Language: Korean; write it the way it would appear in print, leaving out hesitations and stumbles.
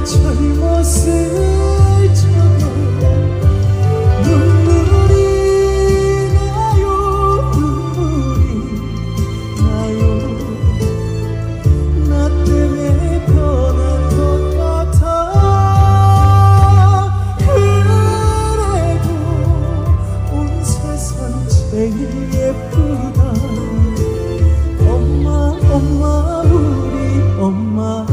젊었을 적에 눈물이 나요 눈물이 나요 나 때문에 변한 것 같아 그래도 온 세상 제일 예쁘다 엄마 엄마 우리 엄마